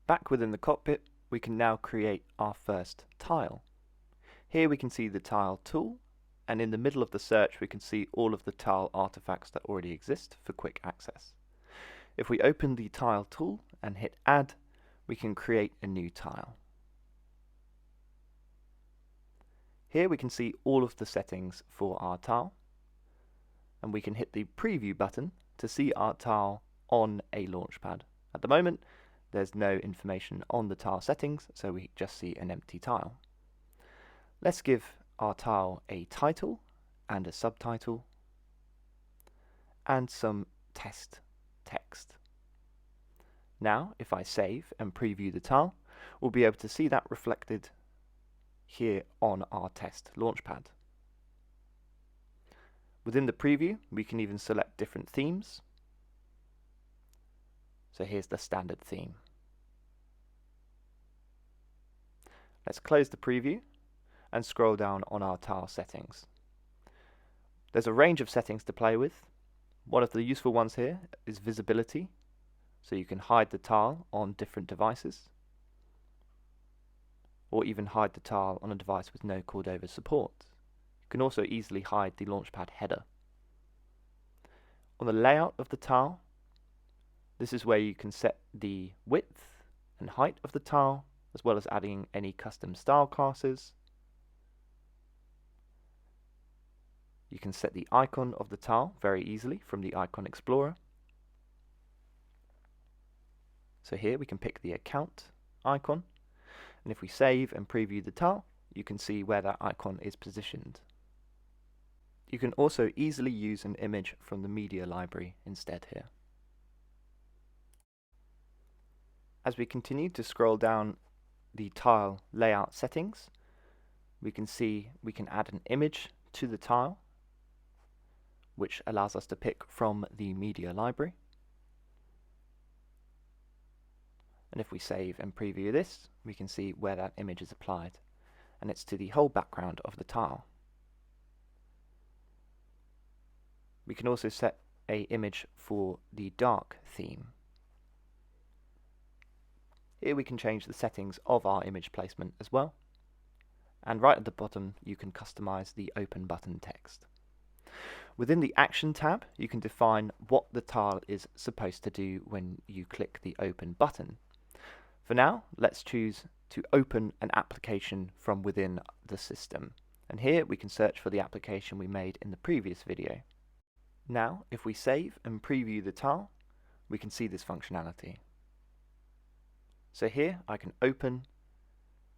Back within the cockpit, we can now create our first tile. Here we can see the tile tool, and in the middle of the search we can see all of the tile artifacts that already exist for quick access. If we open the tile tool and hit add, we can create a new tile. Here we can see all of the settings for our tile, and we can hit the preview button to see our tile on a Launchpad. At the moment, there's no information on the tile settings, so we just see an empty tile. Let's give our tile a title and a subtitle and some test text. Now, if I save and preview the tile, we'll be able to see that reflected here on our test Launchpad. Within the preview, we can even select different themes. So here's the standard theme. Let's close the preview and scroll down on our tile settings. There's a range of settings to play with. One of the useful ones here is visibility, so you can hide the tile on different devices, or even hide the tile on a device with no Cordova support. You can also easily hide the Launchpad header. On the layout of the tile, this is where you can set the width and height of the tile, as well as adding any custom style classes. You can set the icon of the tile very easily from the Icon Explorer. So here we can pick the account icon, and if we save and preview the tile, you can see where that icon is positioned. You can also easily use an image from the media library instead here. As we continue to scroll down the tile layout settings, we can see we can add an image to the tile, which allows us to pick from the media library. And if we save and preview this, we can see where that image is applied, and it's to the whole background of the tile. We can also set an image for the dark theme. Here we can change the settings of our image placement as well, and right at the bottom you can customize the open button text. Within the Action tab, you can define what the tile is supposed to do when you click the Open button. For now, let's choose to open an application from within the system. And here we can search for the application we made in the previous video. Now, if we save and preview the tile, we can see this functionality. So here I can open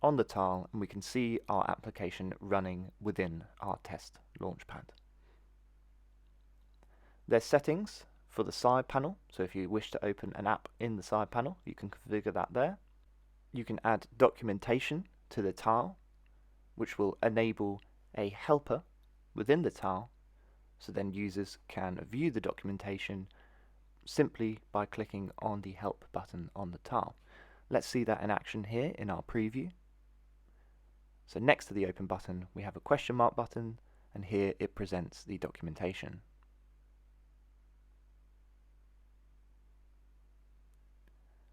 on the tile and we can see our application running within our test Launchpad. There's settings for the side panel, so if you wish to open an app in the side panel, you can configure that there. You can add documentation to the tile, which will enable a helper within the tile, so then users can view the documentation simply by clicking on the help button on the tile. Let's see that in action here in our preview. So next to the open button we have a question mark button, and here it presents the documentation.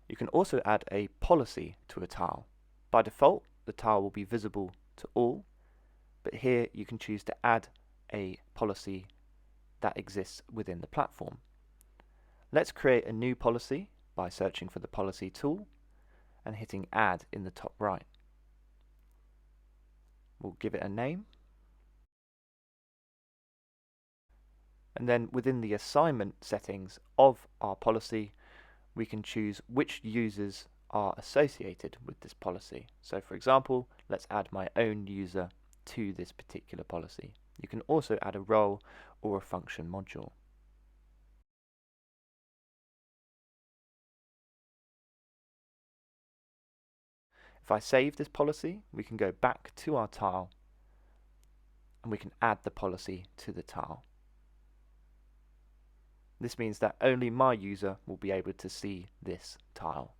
You can also add a policy to a tile. By default, the tile will be visible to all, but here you can choose to add a policy that exists within the platform. Let's create a new policy by searching for the policy tool and hitting add in the top right. We'll give it a name. And then within the assignment settings of our policy, we can choose which users are associated with this policy. So for example, let's add my own user to this particular policy. You can also add a role or a function module. If I save this policy, we can go back to our tile and we can add the policy to the tile. This means that only my user will be able to see this tile.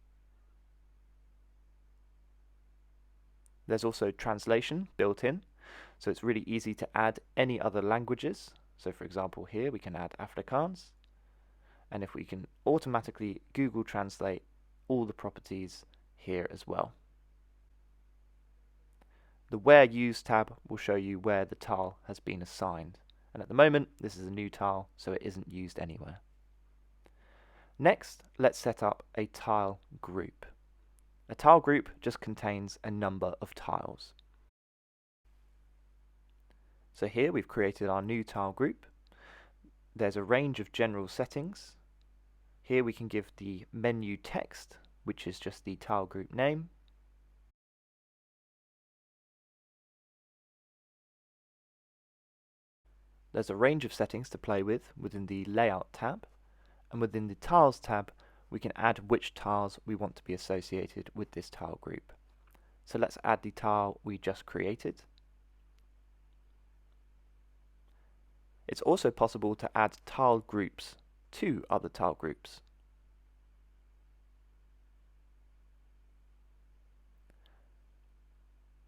There's also translation built in, so it's really easy to add any other languages. So for example here we can add Afrikaans, and if we can automatically Google Translate all the properties here as well. The Where Used tab will show you where the tile has been assigned, and at the moment this is a new tile, so it isn't used anywhere. Next, let's set up a tile group. A tile group just contains a number of tiles. So here we've created our new tile group. There's a range of general settings. Here we can give the menu text, which is just the tile group name. There's a range of settings to play with within the Layout tab, and within the Tiles tab we can add which tiles we want to be associated with this tile group. So let's add the tile we just created. It's also possible to add tile groups to other tile groups.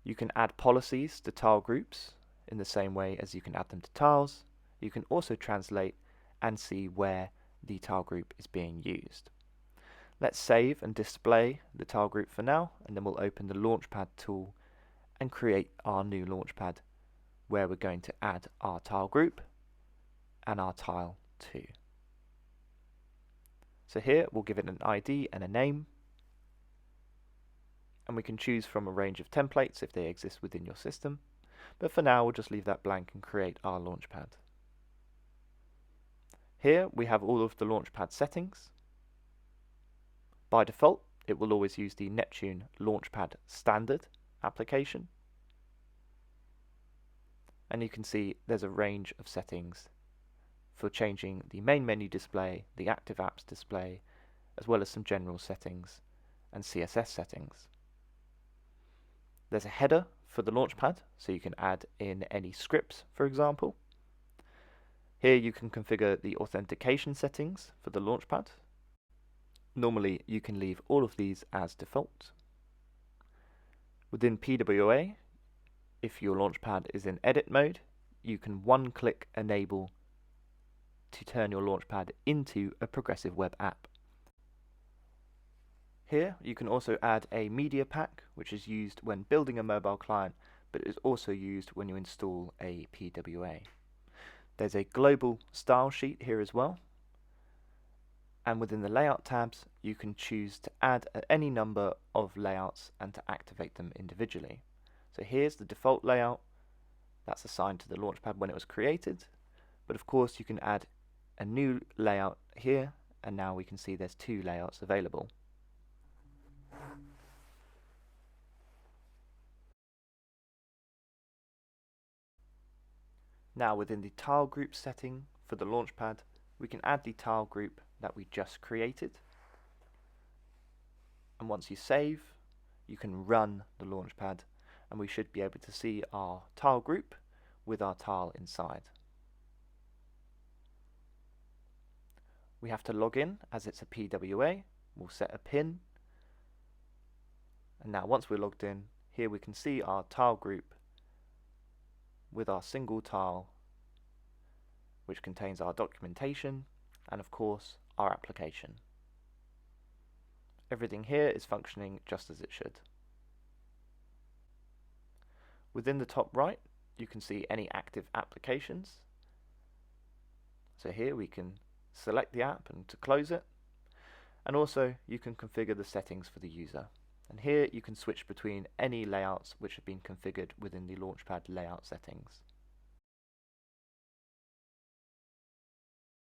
You can add policies to tile groups in the same way as you can add them to tiles. You can also translate and see where the tile group is being used. Let's save and display the tile group for now, and then we'll open the Launchpad tool and create our new Launchpad where we're going to add our tile group and our tile too. So here we'll give it an ID and a name, and we can choose from a range of templates if they exist within your system, but for now we'll just leave that blank and create our Launchpad. Here we have all of the Launchpad settings. By default it will always use the Neptune Launchpad standard application, and you can see there's a range of settings for changing the main menu display, the active apps display, as well as some general settings and CSS settings. There's a header for the Launchpad, so you can add in any scripts, for example. Here you can configure the authentication settings for the Launchpad. Normally you can leave all of these as default. Within PWA, if your Launchpad is in edit mode, you can one-click enable to turn your Launchpad into a progressive web app. Here you can also add a media pack, which is used when building a mobile client, but is also used when you install a PWA. There's a global style sheet here as well, and within the layout tabs you can choose to add any number of layouts and to activate them individually. So here's the default layout that's assigned to the Launchpad when it was created, but of course you can add a new layout here, and now we can see there's two layouts available. Now within the tile group setting for the Launchpad, we can add the tile group that we just created, and once you save you can run the Launchpad and we should be able to see our tile group with our tile inside. We have to log in as it's a PWA. We'll set a PIN, and now once we're logged in, here we can see our tile group with our single tile, which contains our documentation and of course our application. Everything here is functioning just as it should. Within the top right you can see any active applications. So here we can select the app and to close it, and also you can configure the settings for the user, and here you can switch between any layouts which have been configured within the Launchpad layout settings.